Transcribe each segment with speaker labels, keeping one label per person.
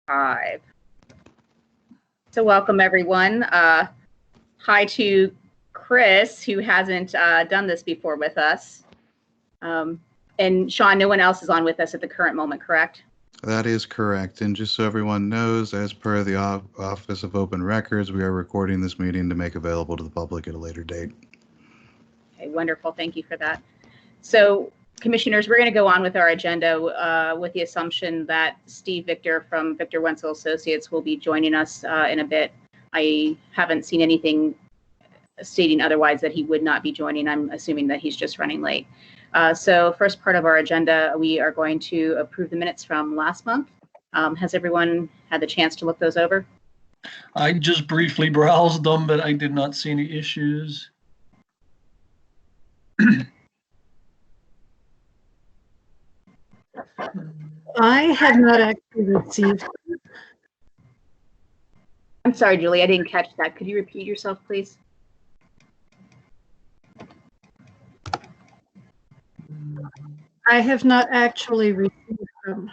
Speaker 1: 5. So welcome everyone. Hi to Chris, who hasn't done this before with us. And Sean, no one else is on with us at the current moment, correct?
Speaker 2: That is correct. And just so everyone knows, as per the Office of Open Records, we are recording this meeting to make available to the public at a later date.
Speaker 1: Okay, wonderful. Thank you for that. So, Commissioners, we're going to go on with our agenda with the assumption that Steve Victor from Victor Wenzel Associates will be joining us in a bit. I haven't seen anything stating otherwise that he would not be joining. I'm assuming that he's just running late. So first part of our agenda, we are going to approve the minutes from last month. Has everyone had the chance to look those over?
Speaker 3: I just briefly browsed them, but I did not see any issues.
Speaker 4: I have not actually received.
Speaker 1: I'm sorry, Julie, I didn't catch that. Could you repeat yourself, please?
Speaker 4: I have not actually received them.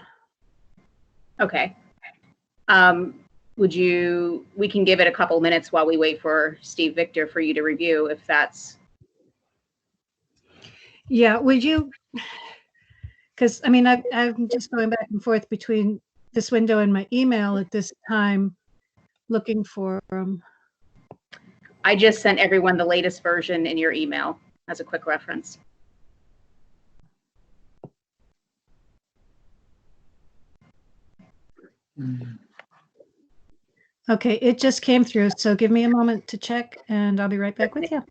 Speaker 1: Okay. We can give it a couple minutes while we wait for Steve Victor for you to review, if that's.
Speaker 4: Yeah, would you? Because I mean, I'm just going back and forth between this window and my email at this time, looking for them.
Speaker 1: I just sent everyone the latest version in your email as a quick reference.
Speaker 4: Okay, it just came through, so give me a moment to check and I'll be right back with you.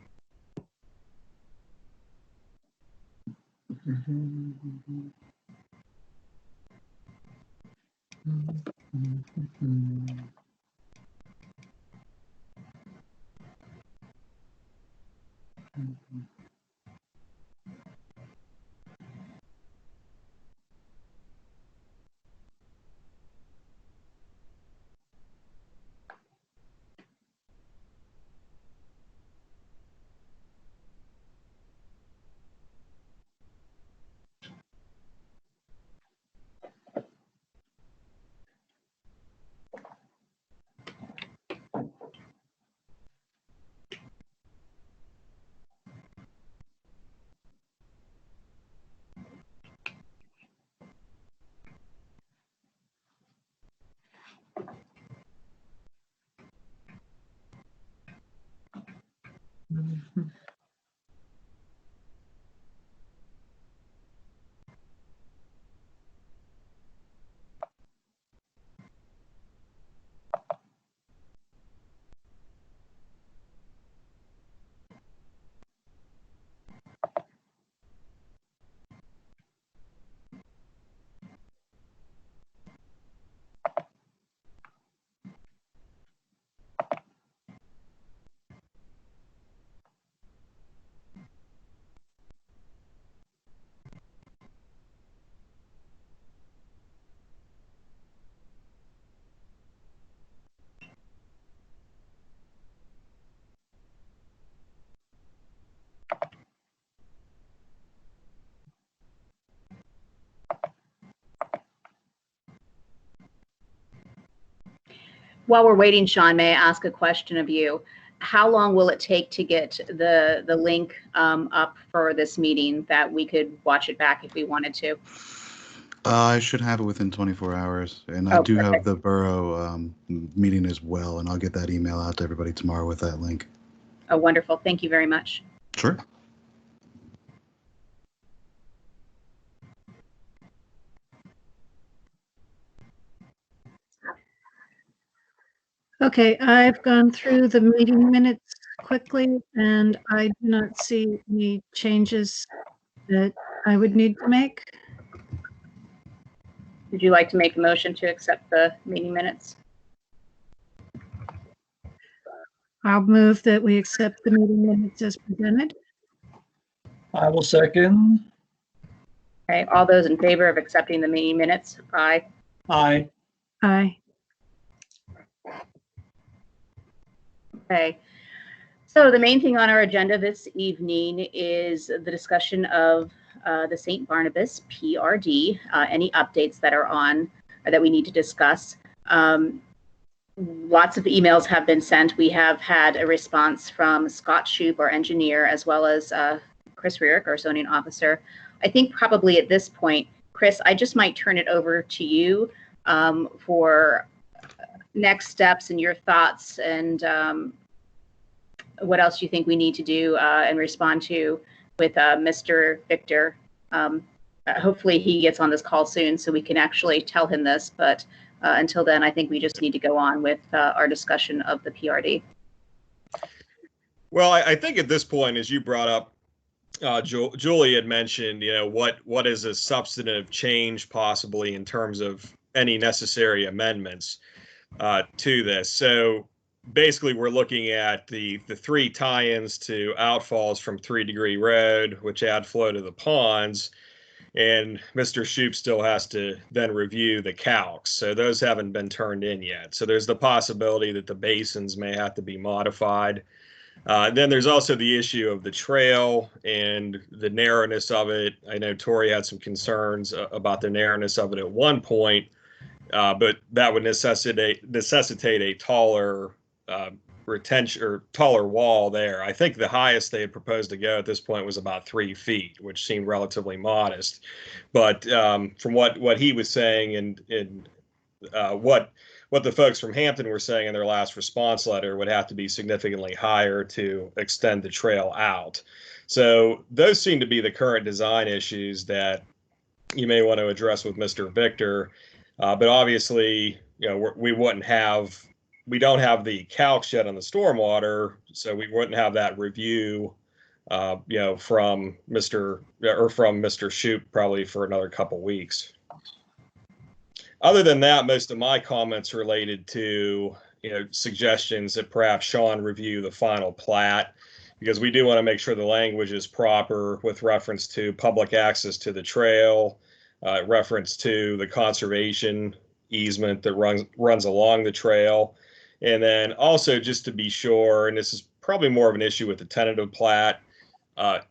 Speaker 1: While we're waiting, Sean, may I ask a question of you? How long will it take to get the link up for this meeting that we could watch it back if we wanted to?
Speaker 2: I should have it within 24 hours, and I do have the borough meeting as well, and I'll get that email out to everybody tomorrow with that link.
Speaker 1: Oh, wonderful. Thank you very much.
Speaker 2: Sure.
Speaker 4: Okay, I've gone through the meeting minutes quickly, and I do not see any changes that I would need to make.
Speaker 1: Would you like to make a motion to accept the meeting minutes?
Speaker 4: I'll move that we accept the meeting minutes as presented.
Speaker 3: I will second.
Speaker 1: Okay, all those in favor of accepting the meeting minutes? Aye.
Speaker 3: Aye.
Speaker 4: Aye.
Speaker 1: Okay. So the main thing on our agenda this evening is the discussion of the St. Barnabas PRD, any updates that are on that we need to discuss. Lots of emails have been sent. We have had a response from Scott Shoup, our engineer, as well as Chris Rierick, our zoning officer. I think probably at this point, Chris, I just might turn it over to you for next steps and your thoughts and what else you think we need to do and respond to with Mr. Victor. Hopefully he gets on this call soon so we can actually tell him this, but until then, I think we just need to go on with our discussion of the PRD.
Speaker 5: Well, I think at this point, as you brought up, Julie had mentioned, what is a substantive change possibly in terms of any necessary amendments to this. So basically, we're looking at the 3 tie-ins to outfalls from 3 Degree Road, which add flow to the ponds. And Mr. Shoup still has to then review the calcs. So those haven't been turned in yet. So there's the possibility that the basins may have to be modified. Then there's also the issue of the trail and the narrowness of it. I know Tori had some concerns about the narrowness of it at one point, but that would necessitate a taller retention or taller wall there. I think the highest they had proposed to go at this point was about 3 feet, which seemed relatively modest. But from what he was saying and what the folks from Hampton were saying in their last response letter, would have to be significantly higher to extend the trail out. So those seem to be the current design issues that you may want to address with Mr. Victor. But obviously, we don't have the calcs yet on the stormwater, so we wouldn't have that review, from Mr. Shoup probably for another couple weeks. Other than that, most of my comments related to, suggestions that perhaps Sean review the final plat, because we do want to make sure the language is proper with reference to public access to the trail, reference to the conservation easement that runs along the trail. And then also, just to be sure, and this is probably more of an issue with the tentative plat, as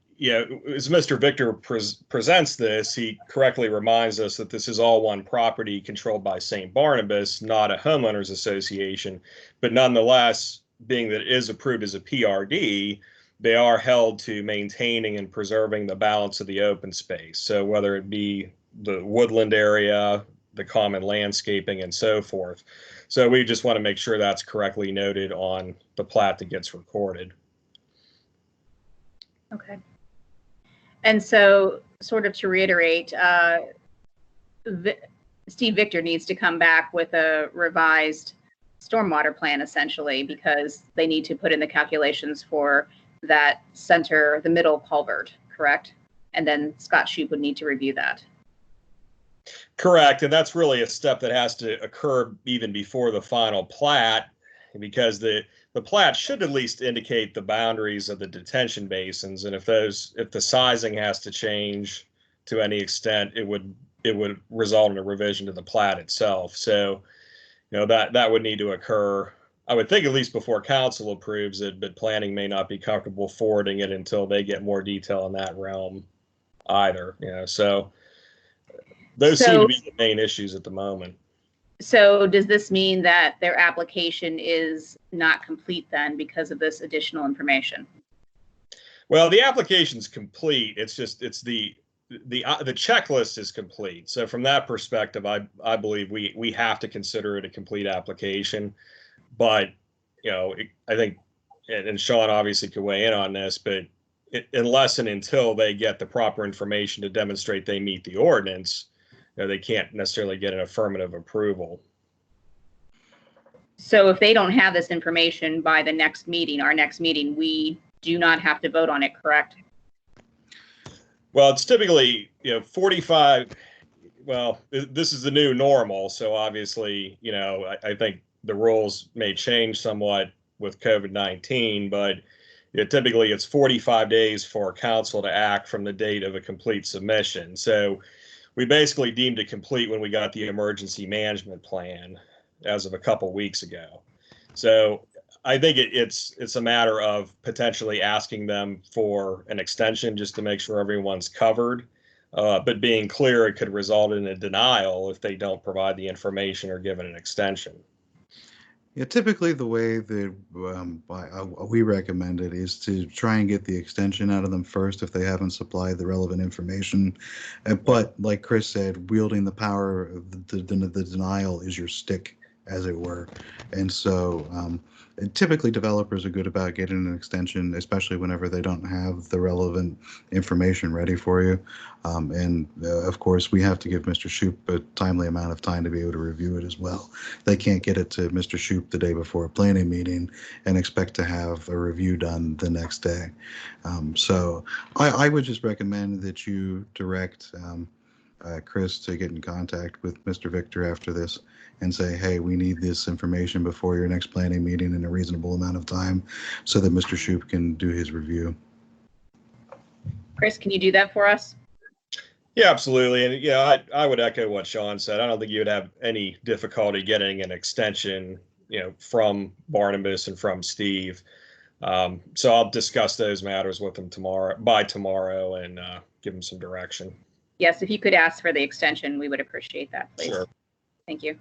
Speaker 5: Mr. Victor presents this, he correctly reminds us that this is all one property controlled by St. Barnabas, not a homeowners association. But nonetheless, being that it is approved as a PRD, they are held to maintaining and preserving the balance of the open space. So whether it be the woodland area, the common landscaping, and so forth. So we just want to make sure that's correctly noted on the plat that gets recorded.
Speaker 1: Okay. And so, sort of to reiterate, Steve Victor needs to come back with a revised stormwater plan, essentially, because they need to put in the calculations for that center, the middle culvert, correct? And then Scott Shoup would need to review that.
Speaker 5: Correct, and that's really a step that has to occur even before the final plat, because the plat should at least indicate the boundaries of the detention basins, and if the sizing has to change to any extent, it would result in a revision to the plat itself. So, that would need to occur. I would think at least before council approves it, but planning may not be comfortable forwarding it until they get more detail in that realm either. So. Those seem to be the main issues at the moment.
Speaker 1: So does this mean that their application is not complete then because of this additional information?
Speaker 5: Well, the application's complete. It's the checklist is complete. So from that perspective, I believe we have to consider it a complete application. But, I think, and Sean obviously could weigh in on this, but unless and until they get the proper information to demonstrate they meet the ordinance, they can't necessarily get an affirmative approval.
Speaker 1: So if they don't have this information by the next meeting, our next meeting, we do not have to vote on it, correct?
Speaker 5: Well, it's typically, 45. Well, this is the new normal. So obviously, I think the rules may change somewhat with COVID-19, but typically it's 45 days for council to act from the date of a complete submission. So we basically deemed it complete when we got the emergency management plan as of a couple weeks ago. So I think it's a matter of potentially asking them for an extension just to make sure everyone's covered. but being clear it could result in a denial if they don't provide the information or given an extension.
Speaker 2: Yeah, typically the way that we recommend it is to try and get the extension out of them first if they haven't supplied the relevant information. But like Chris said, wielding the power of the denial is your stick, as it were. And so typically developers are good about getting an extension, especially whenever they don't have the relevant information ready for you. Of course, we have to give Mr. Shoup a timely amount of time to be able to review it as well. They can't get it to Mr. Shoup the day before a planning meeting and expect to have a review done the next day. So I would just recommend that you direct Chris to get in contact with Mr. Victor after this and say, hey, we need this information before your next planning meeting in a reasonable amount of time so that Mr. Shoup can do his review.
Speaker 1: Chris, can you do that for us?
Speaker 5: Yeah, absolutely. And yeah, I would echo what Sean said. I don't think you would have any difficulty getting an extension, from Barnabas and from Steve. So I'll discuss those matters with him by tomorrow and give him some direction.
Speaker 1: Yes, if you could ask for the extension, we would appreciate that, please.
Speaker 5: Sure.
Speaker 1: Thank you.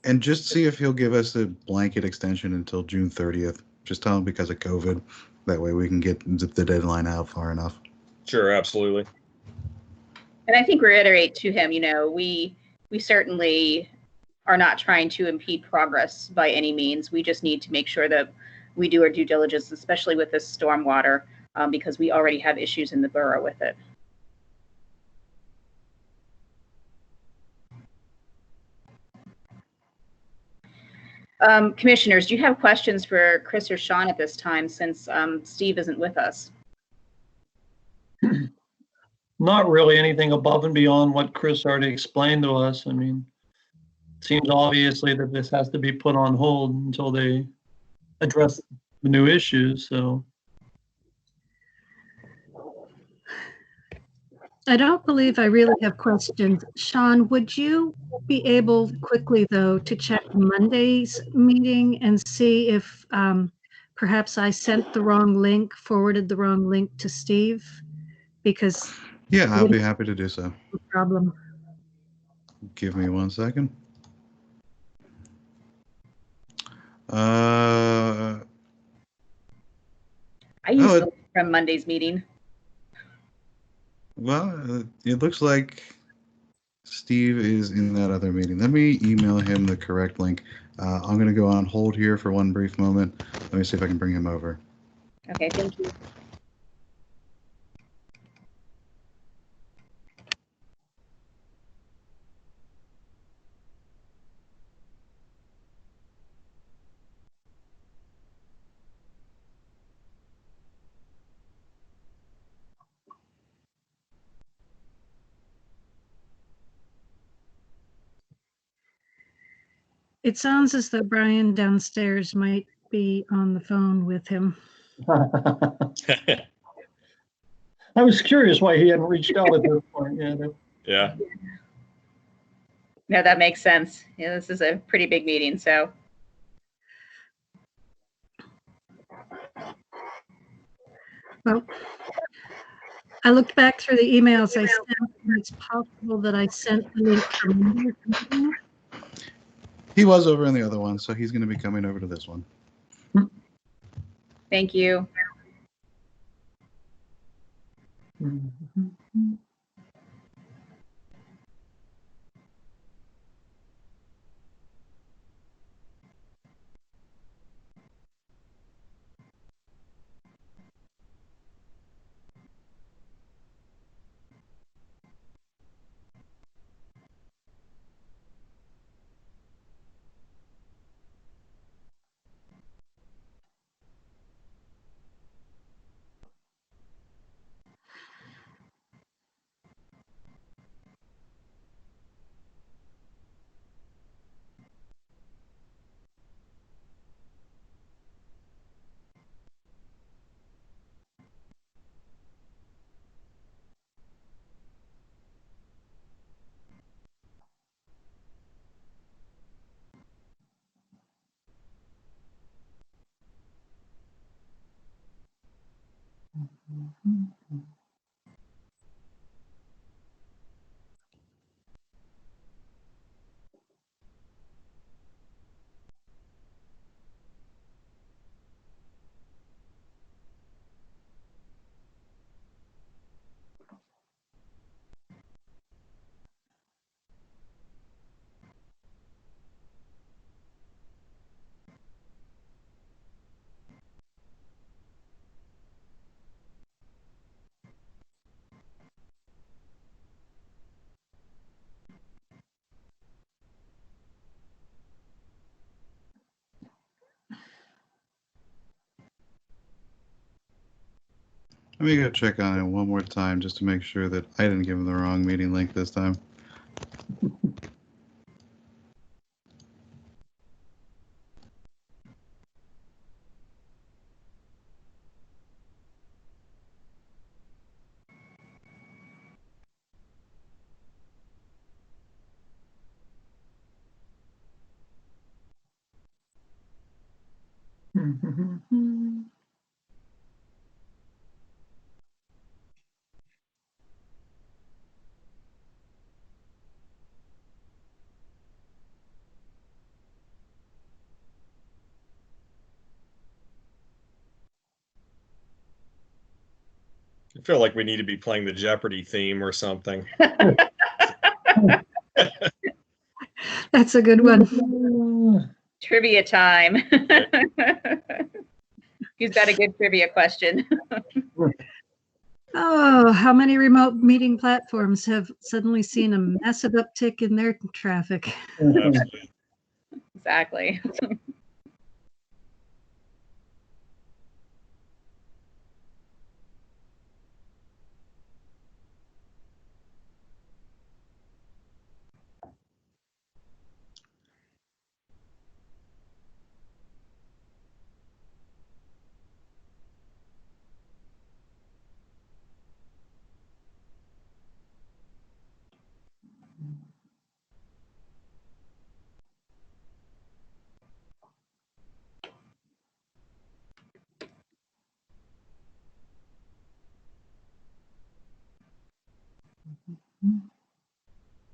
Speaker 2: And just see if he'll give us a blanket extension until June 30th. Just tell him because of COVID. That way we can get the deadline out far enough.
Speaker 5: Sure, absolutely.
Speaker 1: And I think reiterate to him, we certainly are not trying to impede progress by any means. We just need to make sure that we do our due diligence, especially with this stormwater, because we already have issues in the borough with it. Commissioners, do you have questions for Chris or Sean at this time since Steve isn't with us?
Speaker 3: Not really anything above and beyond what Chris already explained to us. I mean, it seems obviously that this has to be put on hold until they address the new issues. So
Speaker 4: I don't believe I really have questions. Sean, would you be able quickly, though, to check Monday's meeting and see if perhaps I sent the wrong link, forwarded the wrong link to Steve? Because
Speaker 2: yeah, I'll be happy to do so.
Speaker 4: no problem.
Speaker 2: Give me 1 second. I
Speaker 1: I used the link from Monday's meeting.
Speaker 2: Well, it looks like Steve is in that other meeting. Let me email him the correct link. I'm going to go on hold here for one brief moment. Let me see if I can bring him over.
Speaker 1: Okay, thank you.
Speaker 4: It sounds as though Brian downstairs might be on the phone with him.
Speaker 3: I was curious why he hadn't reached out at this point.
Speaker 5: Yeah.
Speaker 1: No, that makes sense. Yeah, this is a pretty big meeting, so.
Speaker 4: Well, I looked back through the emails I sent, and it's possible that I sent the link from Monday's meeting.
Speaker 2: He was over in the other one, so he's going to be coming over to this one.
Speaker 1: Thank you.
Speaker 2: Let me go check on it one more time just to make sure that I didn't give him the wrong meeting link this time.
Speaker 5: I feel like we need to be playing the Jeopardy theme or something.
Speaker 4: That's a good one.
Speaker 1: Trivia time. Who's got a good trivia question?
Speaker 4: Oh, how many remote meeting platforms have suddenly seen a massive uptick in their traffic?
Speaker 5: Absolutely.
Speaker 1: Exactly.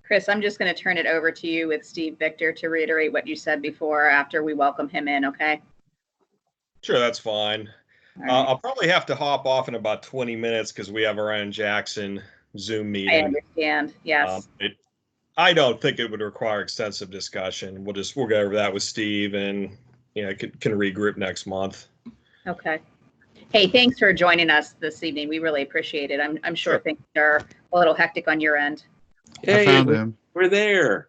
Speaker 1: Chris, I'm just going to turn it over to you with Steve Victor to reiterate what you said before after we welcome him in, okay?
Speaker 5: Sure, that's fine.
Speaker 1: All right.
Speaker 5: I'll probably have to hop off in about 20 minutes because we have our own Jackson Zoom
Speaker 1: I
Speaker 5: meeting.
Speaker 1: understand. Yes.
Speaker 5: I don't think it would require extensive discussion. We'll go over that with Steve and can regroup next month.
Speaker 1: Okay. Hey, thanks for joining us this evening. We really appreciate it. I'm sure
Speaker 5: Sure.
Speaker 1: things are a little hectic on your end.
Speaker 2: I found him.
Speaker 6: We're there.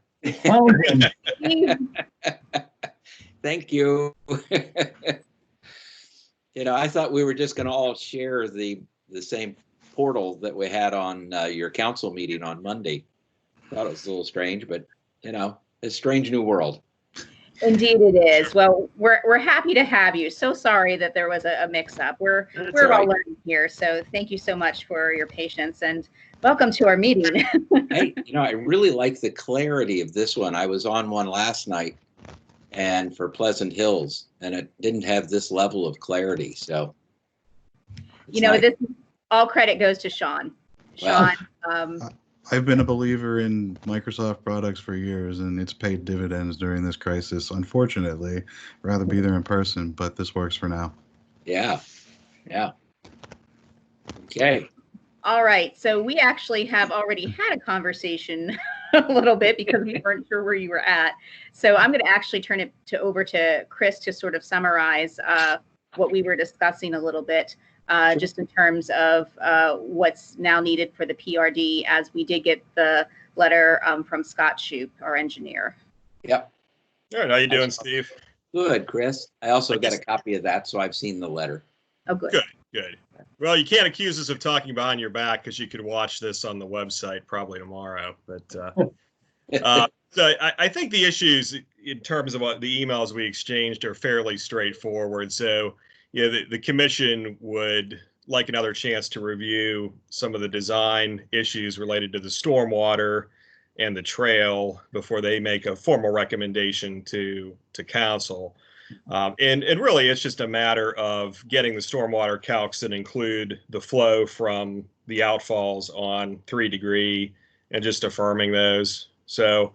Speaker 6: Thank you. I thought we were just going to all share the same portal that we had on your council meeting on Monday. Thought it was a little strange, but it's a strange new world.
Speaker 1: Indeed it is. Well, we're happy to have you. So sorry that there was a mix-up. We're all
Speaker 6: right.
Speaker 1: learning here. So thank you so much for your patience and welcome to our meeting.
Speaker 6: Hey, I really like the clarity of this one. I was on one last night and for Pleasant Hills, and it didn't have this level of clarity. So nice.
Speaker 1: This all credit goes to Sean.
Speaker 6: Well,
Speaker 1: Sean,
Speaker 2: I've been a believer in Microsoft products for years, and it's paid dividends during this crisis. Unfortunately, I'd rather be there in person, but this works for now.
Speaker 6: Yeah. Okay.
Speaker 1: all right. So we actually have already had a conversation a little bit because we weren't sure where you were at. So I'm going to actually turn it over to Chris to sort of summarize what we were discussing a little bit. Just in terms of what's now needed for the PRD, as we did get the letter from Scott Shoup, our engineer.
Speaker 6: Yep.
Speaker 5: All right, how you doing, Steve?
Speaker 6: Good, Chris. I also got a copy of that, so I've seen the letter.
Speaker 1: Oh, good.
Speaker 5: Good. Well, you can't accuse us of talking behind your back because you could watch this on the website probably tomorrow. But so I think the issues in terms of what the emails we exchanged are fairly straightforward. So the commission would like another chance to review some of the design issues related to the stormwater and the trail before they make a formal recommendation to council. And really, it's just a matter of getting the stormwater calcs that include the flow from the outfalls on 3 Degree and just affirming those. So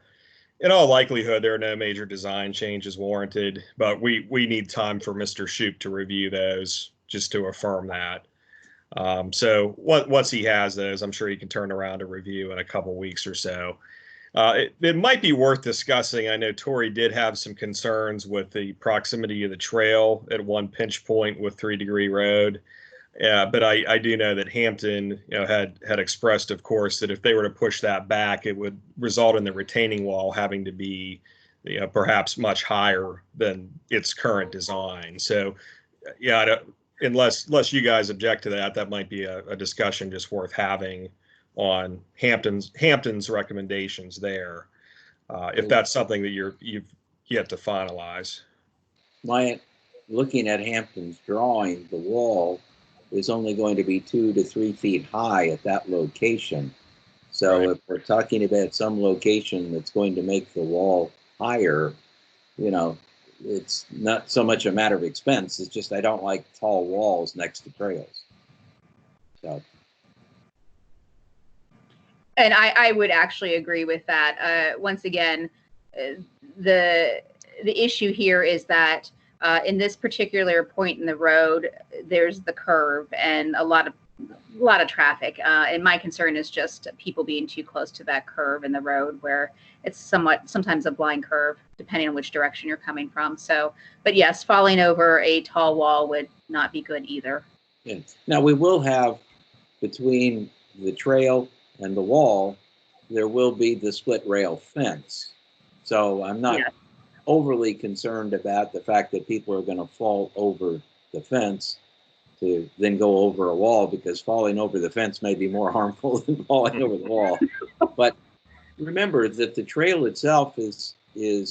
Speaker 5: in all likelihood, there are no major design changes warranted, but we need time for Mr. Shoup to review those just to affirm that. So once he has those, I'm sure he can turn around a review in a couple weeks or so. It might be worth discussing. I know Tori did have some concerns with the proximity of the trail at one pinch point with 3 Degree Road. But I do know that Hampton had expressed, of course, that if they were to push that back, it would result in the retaining wall having to be perhaps much higher than its current design. So, unless you guys object to that, that might be a discussion just worth having on Hampton's recommendations there, if that's something that you've yet to finalize.
Speaker 6: Looking at Hampton's drawing, the wall is only going to be 2 to 3 feet high at that location. So
Speaker 5: Right.
Speaker 6: if we're talking about some location that's going to make the wall higher, you know, it's not so much a matter of expense. It's just I don't like tall walls next to trails. So.
Speaker 1: And I would actually agree with that. Once again, the issue here is that in this particular point in the road, there's the curve and a lot of traffic. And my concern is just people being too close to that curve in the road, where it's sometimes a blind curve, depending on which direction you're coming from. So, but yes, falling over a tall wall would not be good either.
Speaker 6: Yeah. Now we will have, between the trail and the wall, there will be the split rail fence. So I'm not overly concerned about the fact that people are going to fall over the fence to then go over a wall, because falling over the fence may be more harmful than falling over the wall. But remember that the trail itself is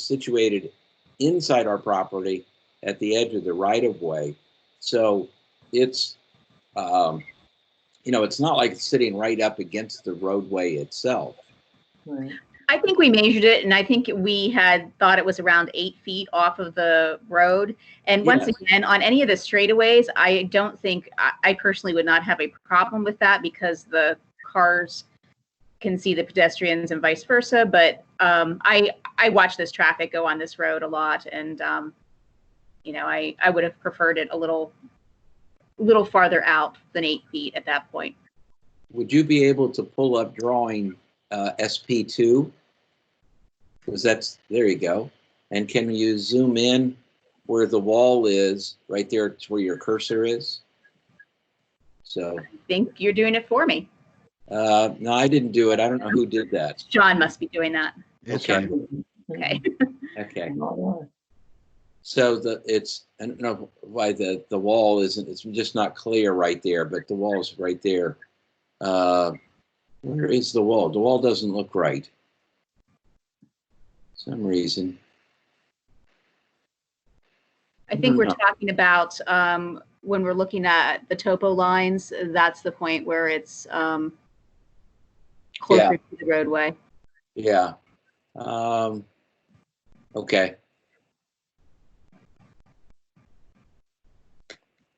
Speaker 6: situated inside our property at the edge of the right-of-way. So it's, you know, it's not like it's sitting right up against the roadway itself.
Speaker 3: Right.
Speaker 1: I think we measured it, and I think we had thought it was around 8 feet off of the road. And once again, on any of the straightaways, I don't think, I personally would not have a problem with that, because the cars can see the pedestrians and vice versa. But I watch this traffic go on this road a lot, and you know, I would have preferred it a little farther out than 8 feet at that point.
Speaker 6: Would you be able to pull up drawing SP2? Because that's, there you go. And can you zoom in where the wall is, right there? It's where your cursor is. So.
Speaker 1: I think you're doing it for me.
Speaker 6: No, I didn't do it. I don't know who did that.
Speaker 1: John must be doing that.
Speaker 6: Okay.
Speaker 1: Okay.
Speaker 6: Okay. So I don't know why the wall isn't, it's just not clear right there, but the wall's right there. Where is the wall? The wall doesn't look right. For some reason.
Speaker 1: I think we're talking about when we're looking at the topo lines, that's the point where it's closer to the roadway.
Speaker 6: Yeah. Okay.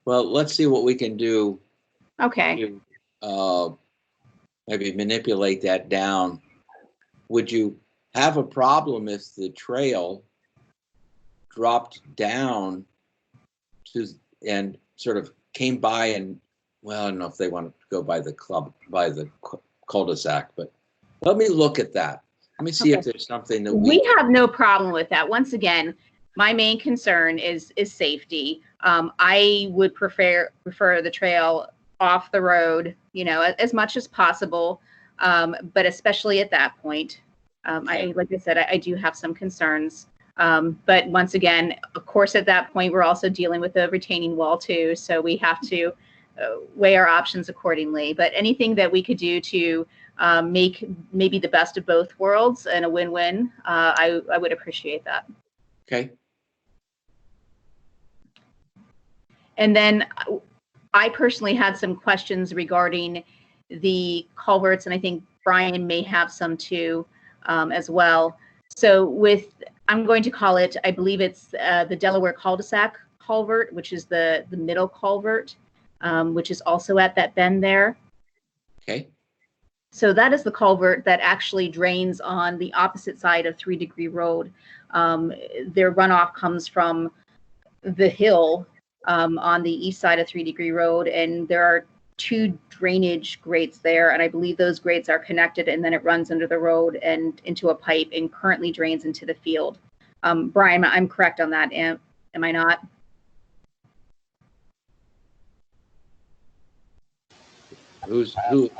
Speaker 6: Well, let's see what we can do.
Speaker 1: Okay.
Speaker 6: To, maybe manipulate that down. Would you have a problem if the trail dropped down to and sort of came by and, well, I don't know if they want to go by the cul-de-sac, but let me look at that. Let me see if there's something that
Speaker 1: we have no problem with that. Once again, my main concern is safety. I would prefer the trail off the road, you know, as much as possible, but especially at that point. Like I said, I do have some concerns. But once again, of course, at that point, we're also dealing with a retaining wall too. So we have to weigh our options accordingly. But anything that we could do to make maybe the best of both worlds and a win-win, I would appreciate that.
Speaker 6: Okay.
Speaker 1: And then I personally had some questions regarding the culverts, and I think Brian may have some too as well. So I'm going to call it, I believe it's the Delaware cul-de-sac culvert, which is the middle culvert, which is also at that bend there.
Speaker 6: Okay.
Speaker 1: So that is the culvert that actually drains on the opposite side of 3 Degree Road. Their runoff comes from the hill on the east side of 3 Degree Road, and there are 2 drainage grates there, and I believe those grates are connected, and then it runs under the road and into a pipe and currently drains into the field. Brian, I'm correct on that, am I not?
Speaker 6: Who?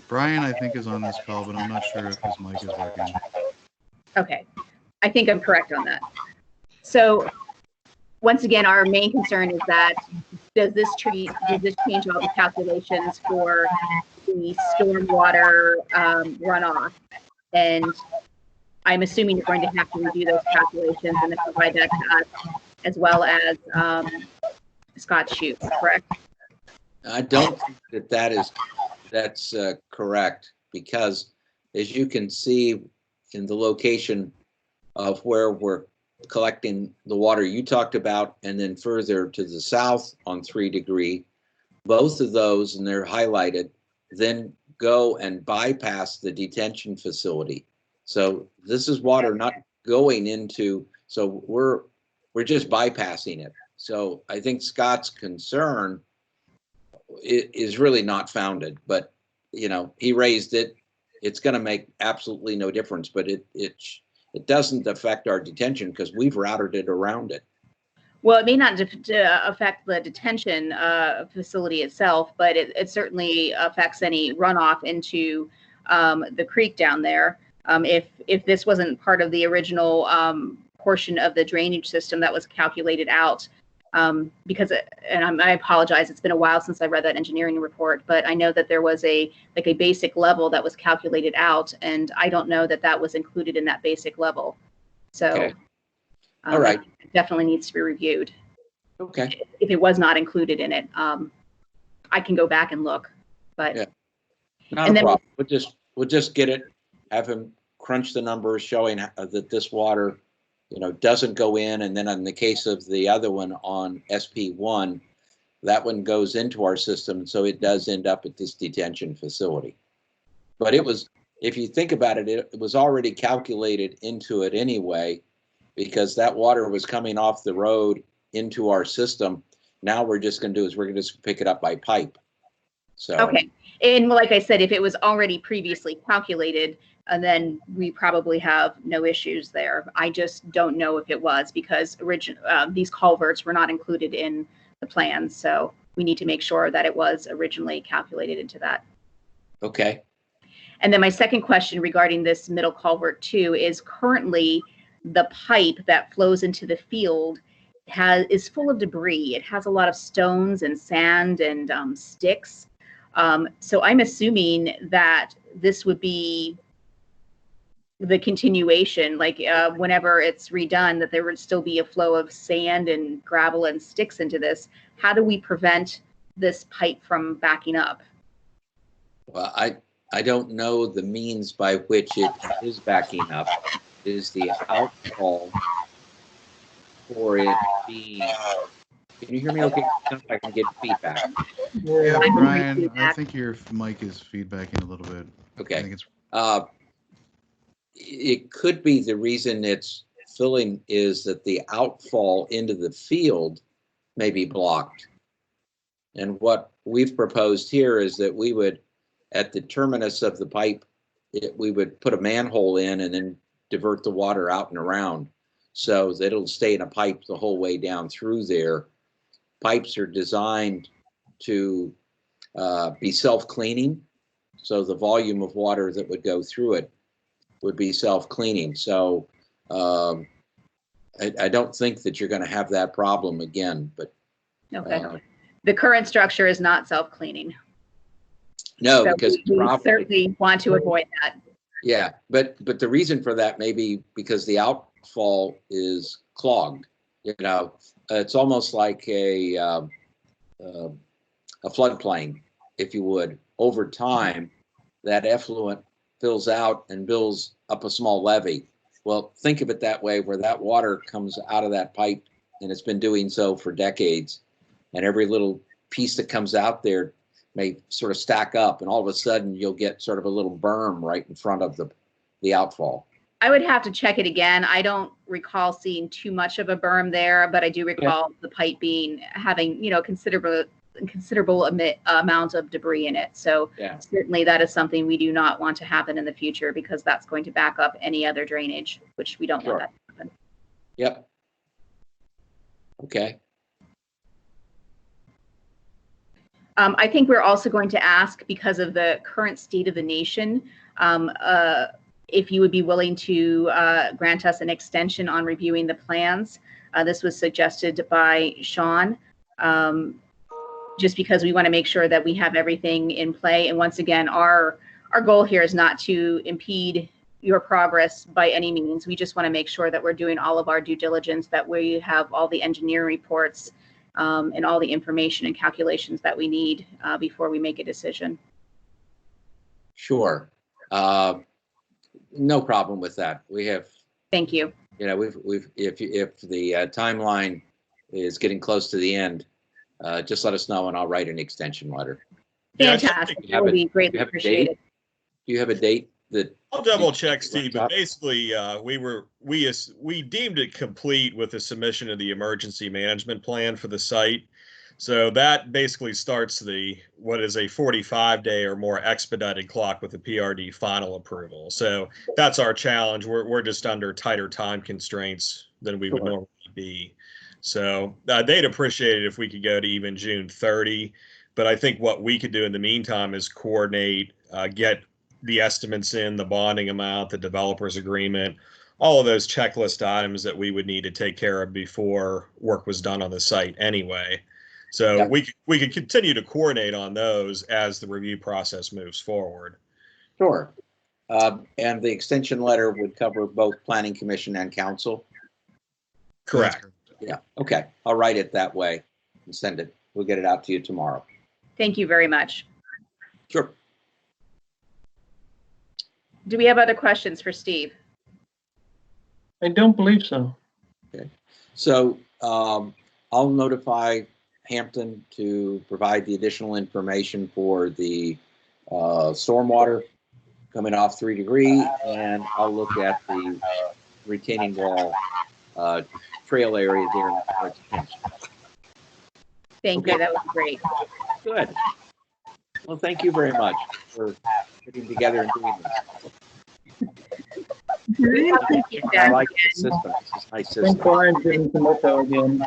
Speaker 2: Brian, I think, is on this call, but I'm not sure if his mic is working.
Speaker 1: Okay, I think I'm correct on that. So once again, our main concern is that does this change all the calculations for the stormwater runoff? And I'm assuming you're going to have to review those calculations and then provide that to us, as well as Scott Shute, correct?
Speaker 6: I don't think that's correct, because as you can see in the location of where we're collecting the water you talked about, and then further to the south on 3 Degree, both of those, and they're highlighted, then go and bypass the detention facility. So this is water not going into, so we're just bypassing it. So I think Scott's concern is really not founded, but you know, he raised it. It's going to make absolutely no difference, but it doesn't affect our detention because we've routed it around it.
Speaker 1: Well, it may not affect the detention facility itself, but it certainly affects any runoff into the creek down there. If this wasn't part of the original portion of the drainage system that was calculated out, because I apologize, it's been a while since I read that engineering report, but I know that there was a basic level that was calculated out, and I don't know that that was included in that basic level. So,
Speaker 6: okay. All right,
Speaker 1: it definitely needs to be reviewed.
Speaker 6: Okay.
Speaker 1: If it was not included in it, I can go back and look, but
Speaker 6: yeah, not a problem. We'll just get it, have him crunch the numbers showing that this water, you know, doesn't go in, and then in the case of the other one on SP1, that one goes into our system, so it does end up at this detention facility. But it was, if you think about it, it was already calculated into it anyway, because that water was coming off the road into our system. Now we're just going to do is we're going to just pick it up by pipe. So
Speaker 1: okay, and like I said, if it was already previously calculated, and then we probably have no issues there. I just don't know if it was, because these culverts were not included in the plans, so we need to make sure that it was originally calculated into that.
Speaker 6: Okay.
Speaker 1: And then my second question regarding this middle culvert 2 is currently the pipe that flows into the field is full of debris. It has a lot of stones and sand and sticks. So I'm assuming that this would be the continuation, like whenever it's redone, that there would still be a flow of sand and gravel and sticks into this. How do we prevent this pipe from backing up?
Speaker 6: Well, I don't know the means by which it is backing up. Is the outfall for it being? Can you hear me okay? I can get feedback.
Speaker 2: Yeah, Brian, I think your mic is feedbacking a little bit.
Speaker 6: Okay.
Speaker 2: I think it's
Speaker 6: it could be the reason it's filling is that the outfall into the field may be blocked. And what we've proposed here is that we would, at the terminus of the pipe, we would put a manhole in and then divert the water out and around so that it'll stay in a pipe the whole way down through there. Pipes are designed to be self-cleaning, so the volume of water that would go through it would be self-cleaning. So I don't think that you're going to have that problem again. But
Speaker 1: okay, the current structure is not self-cleaning.
Speaker 6: No,
Speaker 1: so
Speaker 6: because
Speaker 1: we certainly want to avoid that.
Speaker 6: Yeah, but the reason for that may be because the outfall is clogged. You know, it's almost like a floodplain, if you would. Over time, that effluent fills out and builds up a small levee. Well, think of it that way, where that water comes out of that pipe, and it's been doing so for decades. And every little piece that comes out there may sort of stack up, and all of a sudden you'll get sort of a little berm right in front of the outfall.
Speaker 1: I would have to check it again. I don't recall seeing too much of a berm there, but I do recall the pipe having, you know, considerable amount of debris in it. So certainly that is something we do not want to happen in the future, because that's going to back up any other drainage, which we don't want that to happen.
Speaker 6: Yep. Okay.
Speaker 1: I think we're also going to ask, because of the current state of the nation, if you would be willing to grant us an extension on reviewing the plans. This was suggested by Sean, just because we want to make sure that we have everything in play. And once again, our goal here is not to impede your progress by any means. We just want to make sure that we're doing all of our due diligence, that we have all the engineering reports and all the information and calculations that we need before we make a decision.
Speaker 6: Sure. No problem with that. We have.
Speaker 1: Thank you.
Speaker 6: You know, if the timeline is getting close to the end, just let us know and I'll write an extension letter.
Speaker 1: Fantastic. That would be greatly appreciated.
Speaker 6: Do you have a date that?
Speaker 5: I'll double check, Steve, but basically we deemed it complete with the submission of the emergency management plan for the site. So that basically starts what is a 45-day or more expedited clock with the PRD final approval. So that's our challenge. We're just under tighter time constraints than we would normally be. So they'd appreciate it if we could go to even June 30. But I think what we could do in the meantime is coordinate, get the estimates in, the bonding amount, the developer's agreement, all of those checklist items that we would need to take care of before work was done on the site anyway. So yeah, we could continue to coordinate on those as the review process moves forward.
Speaker 6: Sure. And the extension letter would cover both Planning Commission and Council?
Speaker 5: Correct.
Speaker 6: Yeah, okay. I'll write it that way and send it. We'll get it out to you tomorrow.
Speaker 1: Thank you very much.
Speaker 6: Sure.
Speaker 1: Do we have other questions for Steve?
Speaker 3: I don't believe so.
Speaker 6: Okay. So I'll notify Hampton to provide the additional information for the stormwater coming off 3 Degree, and I'll look at the retaining wall trail area there in the extension.
Speaker 1: Thank you. That was great.
Speaker 6: Good. Well, thank you very much for getting together and doing this. I like the system. This is my system.
Speaker 3: Brian's getting some info again.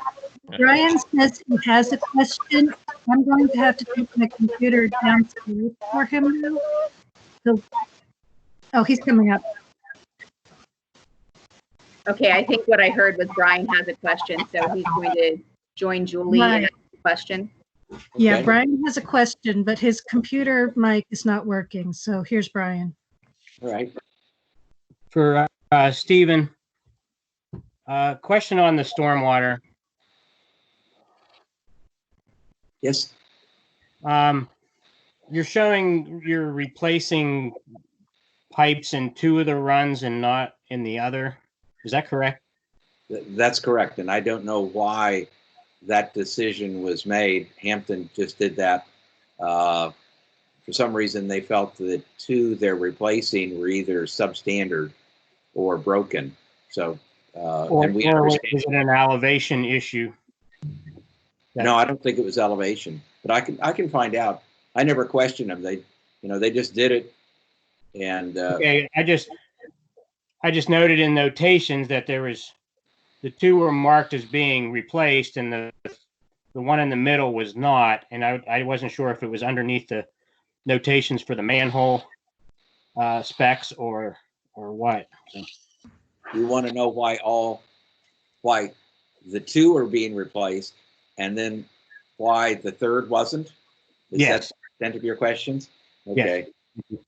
Speaker 4: Brian says he has a question. I'm going to have to take my computer downstairs for him now. So, oh, he's coming up.
Speaker 1: Okay, I think what I heard was Brian has a question, so he's going to join Julie
Speaker 4: Right.
Speaker 1: and ask the question.
Speaker 4: Yeah,
Speaker 6: Okay.
Speaker 4: Brian has a question, but his computer mic is not working. So here's Brian.
Speaker 6: All right.
Speaker 7: For Stephen, question on the stormwater.
Speaker 6: Yes.
Speaker 7: You're showing you're replacing pipes in 2 of the runs and not in the other. Is that correct?
Speaker 6: That's correct. And I don't know why that decision was made. Hampton just did that. For some reason, they felt that 2 they're replacing were either substandard or broken. So, and we understand.
Speaker 7: Is it an elevation issue?
Speaker 6: No, I don't think it was elevation, but I can find out. I never questioned them. They just did it. And
Speaker 7: Okay, I just noted in notations that the 2 were marked as being replaced and the one in the middle was not, and I wasn't sure if it was underneath the notations for the manhole specs or what. So.
Speaker 6: you want to know why the 2 are being replaced and then why the 3rd wasn't? Is
Speaker 7: Yes.
Speaker 6: that the extent of your questions? Okay.
Speaker 7: Yes.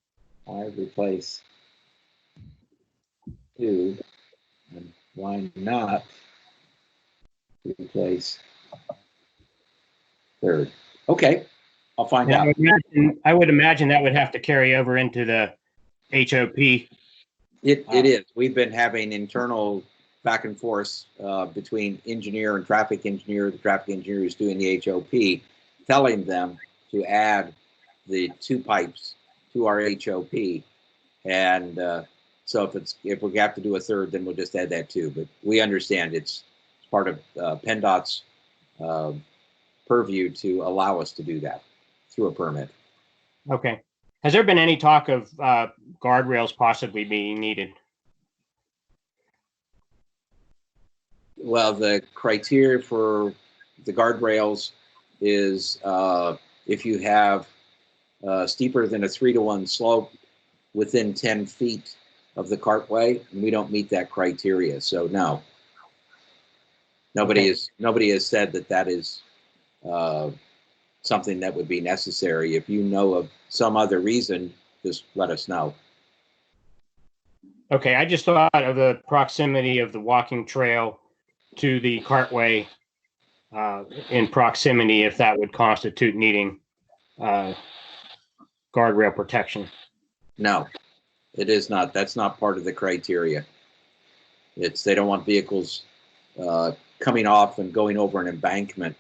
Speaker 6: Why replace 2 and why not replace 3rd? Okay, I'll find out.
Speaker 7: I would imagine that would have to carry over into the HOP.
Speaker 6: It is. We've been having internal back and forth between engineer and traffic engineer. The traffic engineer is doing the HOP, telling them to add the 2 pipes to our HOP. And so if we have to do a 3rd, then we'll just add that too. But we understand it's part of PennDOT's purview to allow us to do that through a permit.
Speaker 7: Okay. Has there been any talk of guardrails possibly being needed?
Speaker 6: Well, the criteria for the guardrails is if you have steeper than a 3-to-1 slope within 10 feet of the cartway, and we don't meet that criteria. So no, nobody has said that is something that would be necessary. If you know of some other reason, just let us know.
Speaker 7: Okay, I just thought of the proximity of the walking trail to the cartway in proximity, if that would constitute needing guardrail protection.
Speaker 6: No, it is not. That's not part of the criteria. They don't want vehicles coming off and going over an embankment.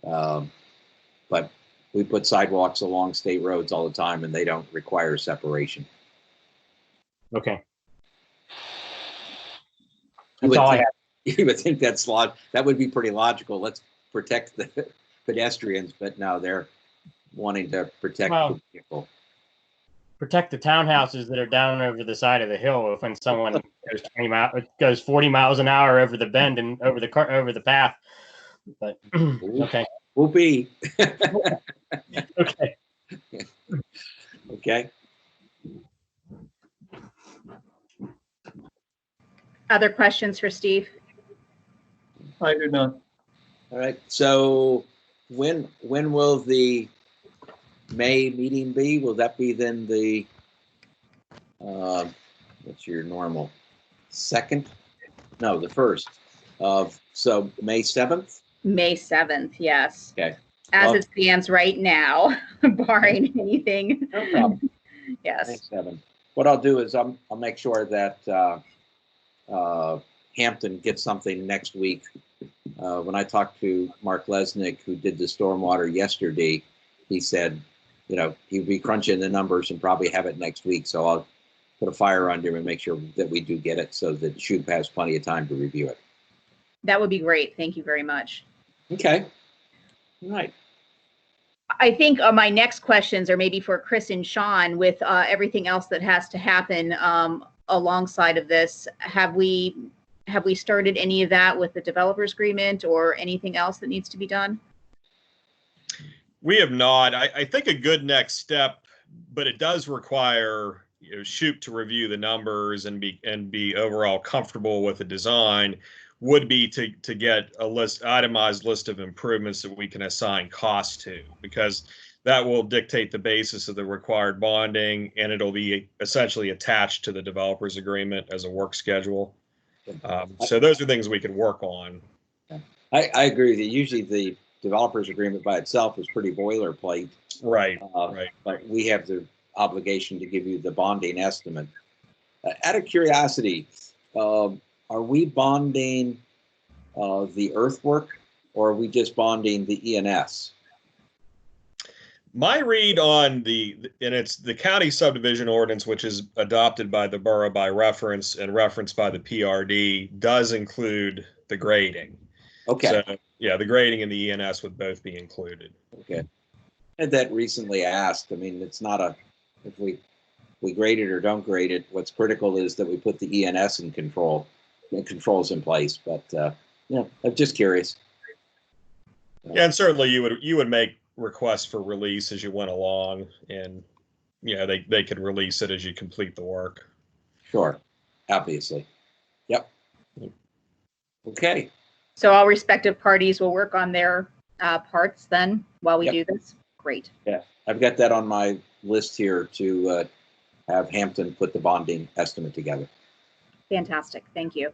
Speaker 6: But we put sidewalks along state roads all the time, and they don't require separation.
Speaker 7: Okay. That's all I have.
Speaker 6: You would think that would be pretty logical. Let's protect the pedestrians, but no, they're wanting to protect the vehicle.
Speaker 7: Protect the townhouses that are down over the side of the hill when someone goes 40 miles an hour over the bend and over the path. But okay.
Speaker 6: Whoopee.
Speaker 7: Okay.
Speaker 6: Okay.
Speaker 1: Other questions for Steve?
Speaker 3: I do not.
Speaker 6: All right. So when will the May meeting be? Will that be then the what's your normal second? No, the first of so May 7th?
Speaker 1: May 7th, yes.
Speaker 6: Okay.
Speaker 1: As it stands right now, barring anything.
Speaker 6: No problem.
Speaker 1: Yes.
Speaker 6: May 7th. What I'll do is I'll make sure that Hampton gets something next week. When I talked to Mark Lesnick, who did the stormwater yesterday, he said, he'd be crunching the numbers and probably have it next week. So I'll put a fire under him and make sure that we do get it so that Shoup has plenty of time to review it.
Speaker 1: That would be great. Thank you very much.
Speaker 6: Okay. All right.
Speaker 1: I think my next questions are maybe for Chris and Sean with everything else that has to happen alongside of this. Have we started any of that with the developers agreement or anything else that needs to be done?
Speaker 5: We have not. I think a good next step, but it does require Shoup to review the numbers and be overall comfortable with the design, would be to get a itemized list of improvements that we can assign costs to, because that will dictate the basis of the required bonding, and it'll be essentially attached to the developers agreement as a work schedule. So those are things we can work on.
Speaker 6: I agree with you. Usually the developers agreement by itself is pretty boilerplate.
Speaker 5: Right. Right.
Speaker 6: But we have the obligation to give you the bonding estimate. Out of curiosity, are we bonding the earthwork, or are we just bonding the ENS?
Speaker 5: My read on it's the county subdivision ordinance, which is adopted by the borough by reference and referenced by the PRD, does include the grading.
Speaker 6: Okay.
Speaker 5: So yeah, the grading and the ENS would both be included.
Speaker 6: Okay. I had that recently asked. I mean, it's not if we grade it or don't grade it, what's critical is that we put the ENS in controls in place. But I'm just curious.
Speaker 5: Yeah, and certainly you would make requests for release as you went along, and they could release it as you complete the work.
Speaker 6: Sure, obviously. Yep. Okay.
Speaker 1: So all respective parties will work on their parts then while we do this. Great.
Speaker 6: Yeah, I've got that on my list here to have Hampton put the bonding estimate together.
Speaker 1: Fantastic. Thank you.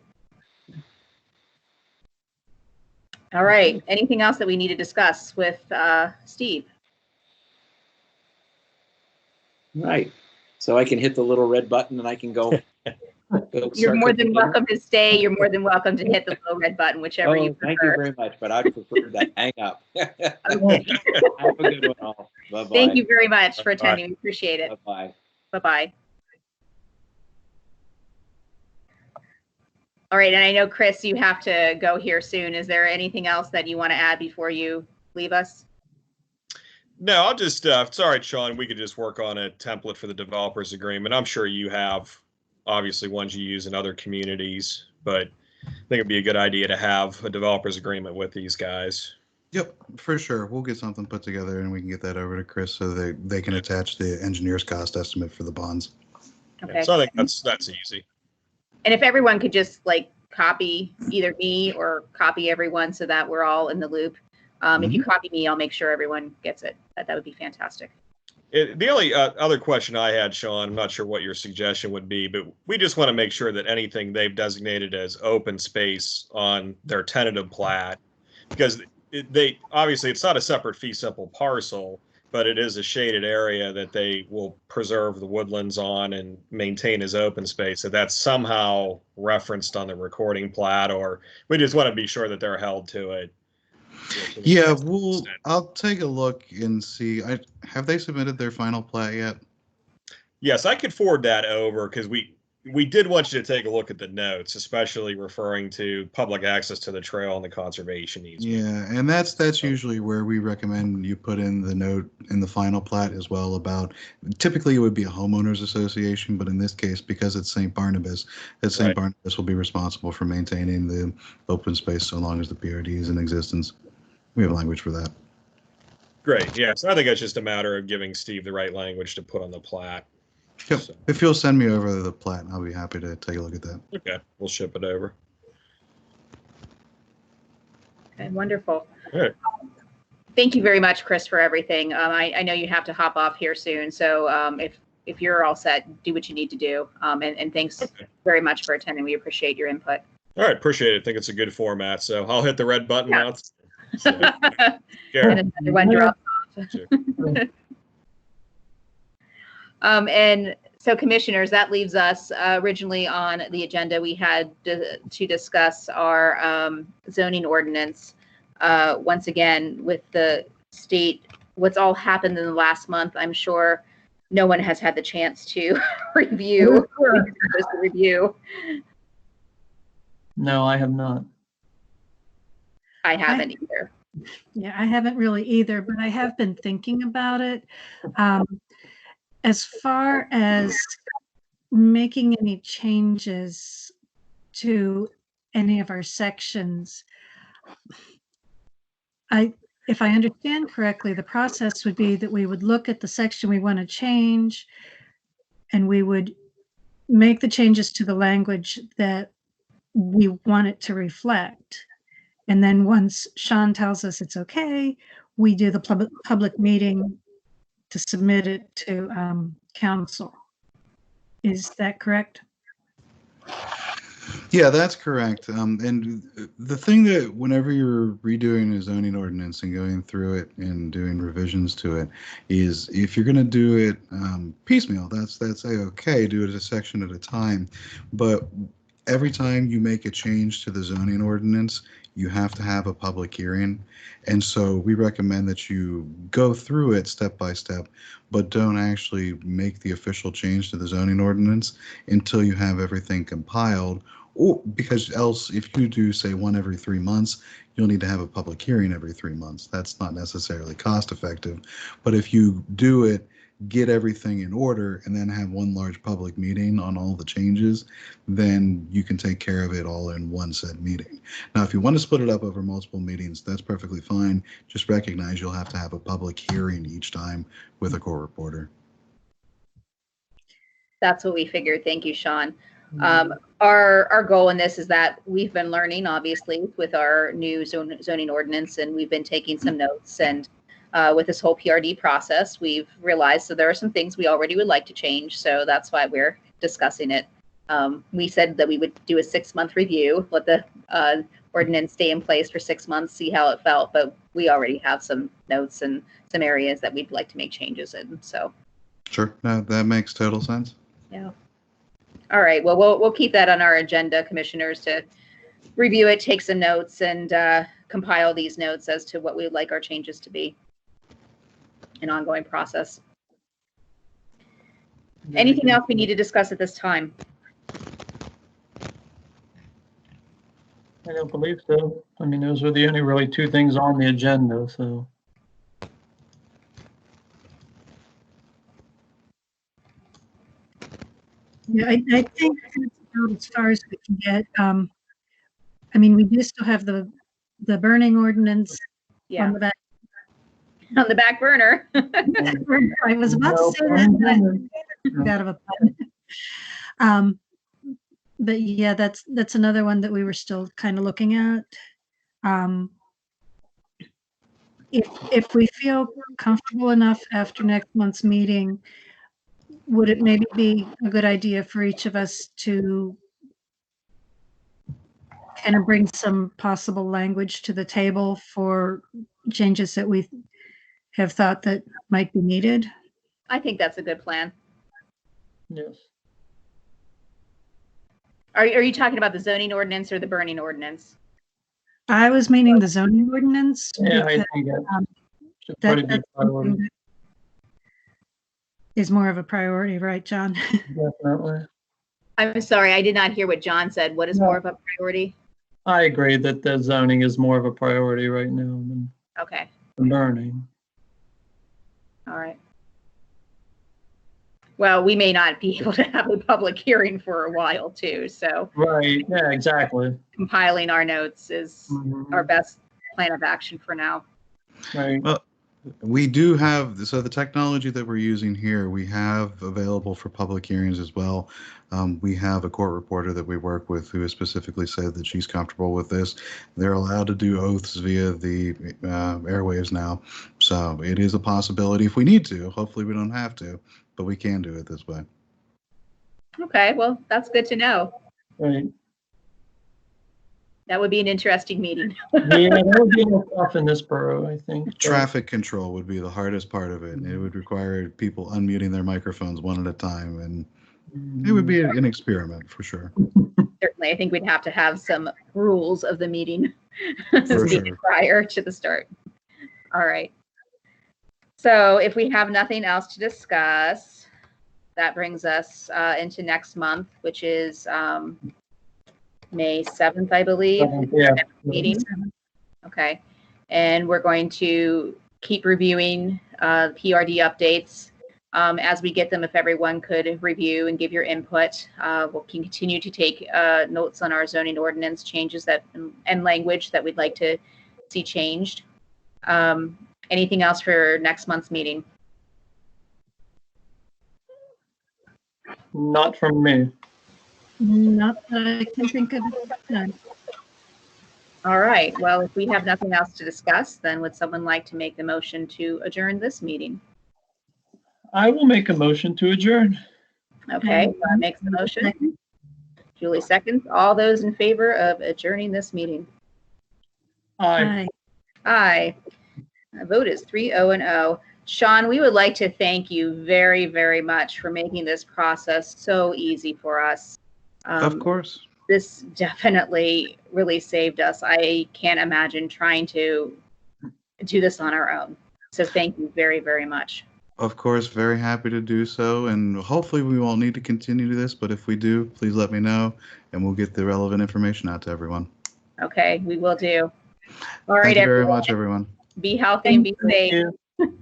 Speaker 1: All right. Anything else that we need to discuss with Steve?
Speaker 6: Right. So I can hit the little red button and I can go.
Speaker 1: You're more than welcome to stay. You're more than welcome to hit the little red button, whichever you prefer.
Speaker 6: Thank you very much, but I prefer to hang up.
Speaker 1: Okay.
Speaker 6: Have a good one all. Bye-bye.
Speaker 1: Thank you very much for attending. We appreciate it.
Speaker 6: Bye-bye.
Speaker 1: Bye-bye. All right, and I know, Chris, you have to go here soon. Is there anything else that you want to add before you leave us?
Speaker 5: No, I'll just, sorry, Sean, we could just work on a template for the developers agreement. I'm sure you have, obviously, ones you use in other communities, but I think it'd be a good idea to have a developers agreement with these guys.
Speaker 2: Yep, for sure. We'll get something put together and we can get that over to Chris so they can attach the engineer's cost estimate for the bonds.
Speaker 1: Okay.
Speaker 5: So I think that's easy.
Speaker 1: And if everyone could just like copy either me or copy everyone so that we're all in the loop. If you copy me, I'll make sure everyone gets it. That would be fantastic.
Speaker 5: The only other question I had, Sean, I'm not sure what your suggestion would be, but we just want to make sure that anything they've designated as open space on their tentative plat, because they obviously it's not a separate fee simple parcel, but it is a shaded area that they will preserve the woodlands on and maintain as open space. So that's somehow referenced on the recording plat, or we just want to be sure that they're held to it.
Speaker 2: Yeah, I'll take a look and see. Have they submitted their final plat yet?
Speaker 5: Yes, I could forward that over because we did want you to take a look at the notes, especially referring to public access to the trail and the conservation easement.
Speaker 2: Yeah, and that's usually where we recommend you put in the note in the final plat as well about, typically it would be a homeowners association, but in this case, because it's St. Barnabas, St. Barnabas will be responsible for maintaining the open space so long as the PRD is in existence. We have language for that.
Speaker 5: Great. Yeah. So I think it's just a matter of giving Steve the right language to put on the plat.
Speaker 2: Yep.
Speaker 5: So,
Speaker 2: if you'll send me over the plat, I'll be happy to take a look at that.
Speaker 5: okay. We'll ship it over.
Speaker 1: Okay, wonderful.
Speaker 5: All right.
Speaker 1: Thank you very much, Chris, for everything. I know you have to hop off here soon, so if you're all set, do what you need to do. And thanks very much for attending. We appreciate your input.
Speaker 5: All right. Appreciate it. I think it's a good format. So I'll hit the red button now. So,
Speaker 1: And another one dropped off.
Speaker 5: Sure.
Speaker 1: And so, commissioners, that leaves us originally on the agenda. We had to discuss our zoning ordinance. Once again, with the state, what's all happened in the last month, I'm sure no one has had the chance to review.
Speaker 3: No, I have not.
Speaker 1: I haven't either.
Speaker 4: Yeah, I haven't really either, but I have been thinking about it. As far as making any changes to any of our sections, if I understand correctly, the process would be that we would look at the section we want to change, and we would make the changes to the language that we want it to reflect. And then once Sean tells us it's okay, we do the public meeting to submit it to council. Is that correct?
Speaker 2: Yeah, that's correct. And the thing that whenever you're redoing a zoning ordinance and going through it and doing revisions to it is if you're going to do it piecemeal, that's okay. Do it a section at a time. But every time you make a change to the zoning ordinance, you have to have a public hearing. And so we recommend that you go through it step by step, but don't actually make the official change to the zoning ordinance until you have everything compiled. Or because else, if you do say one every 3 months, you'll need to have a public hearing every 3 months. That's not necessarily cost effective. But if you do it, get everything in order, and then have one large public meeting on all the changes, then you can take care of it all in one set meeting. Now, if you want to split it up over multiple meetings, that's perfectly fine. Just recognize you'll have to have a public hearing each time with a court reporter.
Speaker 1: That's what we figured. Thank you, Sean. Our goal in this is that we've been learning, obviously, with our new zoning ordinance, and we've been taking some notes. And with this whole PRD process, we've realized that there are some things we already would like to change. So that's why we're discussing it. We said that we would do a 6-month review, let the ordinance stay in place for 6 months, see how it felt. But we already have some notes and some areas that we'd like to make changes in. So
Speaker 2: sure, that makes total sense.
Speaker 1: Yeah. All right. Well, we'll keep that on our agenda, commissioners, to review it, take some notes, and compile these notes as to what we would like our changes to be. An ongoing process. Anything else we need to discuss at this time?
Speaker 3: I don't believe so. I mean, those are the only really 2 things on the agenda, so.
Speaker 4: Yeah, I think that's about as far as we can get. I mean, we do still have the burning ordinance on the back.
Speaker 1: On the back burner.
Speaker 4: I was about to say that, but I forgot about that. But yeah, that's another one that we were still kind of looking at. If we feel comfortable enough after next month's meeting, would it maybe be a good idea for each of us to kind of bring some possible language to the table for changes that we have thought that might be needed?
Speaker 1: I think that's a good plan.
Speaker 3: Yes.
Speaker 1: Are you talking about the zoning ordinance or the burning ordinance?
Speaker 4: I was meaning the zoning ordinance.
Speaker 3: Yeah, I
Speaker 4: because,
Speaker 3: think that should
Speaker 4: that-
Speaker 3: pretty big
Speaker 4: that's something
Speaker 3: priority.
Speaker 4: that is more of a priority, right, John?
Speaker 3: Definitely.
Speaker 1: I'm sorry, I did not hear what John said. What is
Speaker 3: No.
Speaker 1: more of a priority?
Speaker 3: I agree that the zoning is more of a priority right now than
Speaker 1: Okay,
Speaker 3: the burning.
Speaker 1: all right. Well, we may not be able to have a public hearing for a while too, so
Speaker 3: Right, yeah, exactly.
Speaker 1: compiling our notes is
Speaker 3: Mhm.
Speaker 1: our best plan of action for now.
Speaker 3: Right.
Speaker 2: Well, we do have, so the technology that we're using here, we have available for public hearings as well. We have a court reporter that we work with who has specifically said that she's comfortable with this. They're allowed to do oaths via the airwaves now. So it is a possibility if we need to. Hopefully we don't have to, but we can do it this way.
Speaker 1: Okay, well, that's good to know.
Speaker 3: Right.
Speaker 1: That would be an interesting meeting.
Speaker 3: Yeah, that would be a little tough in this borough, I think. but-
Speaker 2: Traffic control would be the hardest part of it. It would require people unmuting their microphones one at a time, and it would be an experiment for sure.
Speaker 1: Certainly, I think we'd have to have some rules of the meeting
Speaker 2: For
Speaker 1: speak
Speaker 2: sure.
Speaker 1: prior to the start. All right. So if we have nothing else to discuss, that brings us into next month, which is May 7th, I believe.
Speaker 3: Yeah.
Speaker 1: Meeting. Okay. And we're going to keep reviewing PRD updates as we get them. If everyone could review and give your input, we'll continue to take notes on our zoning ordinance changes that and language that we'd like to see changed. Anything else for next month's meeting?
Speaker 3: Not from me.
Speaker 4: Not that I can think of at this time.
Speaker 1: All right. Well, if we have nothing else to discuss, then would someone like to make the motion to adjourn this meeting?
Speaker 3: I will make a motion to adjourn.
Speaker 1: Okay, John makes the motion. Julie seconds. All those in favor of adjourning this meeting?
Speaker 3: Aye.
Speaker 4: Aye.
Speaker 1: Aye. The vote is 3-0. Sean, we would like to thank you very, very much for making this process so easy for us.
Speaker 2: Of course.
Speaker 1: This definitely really saved us. I can't imagine trying to do this on our own. So thank you very, very much.
Speaker 2: Of course, very happy to do so, and hopefully we won't need to continue this, but if we do, please let me know, and we'll get the relevant information out to everyone.
Speaker 1: Okay, we will do. All right,
Speaker 2: Thank you very
Speaker 1: everyone.
Speaker 2: much, everyone.
Speaker 1: Be healthy and be safe.
Speaker 3: Thank you.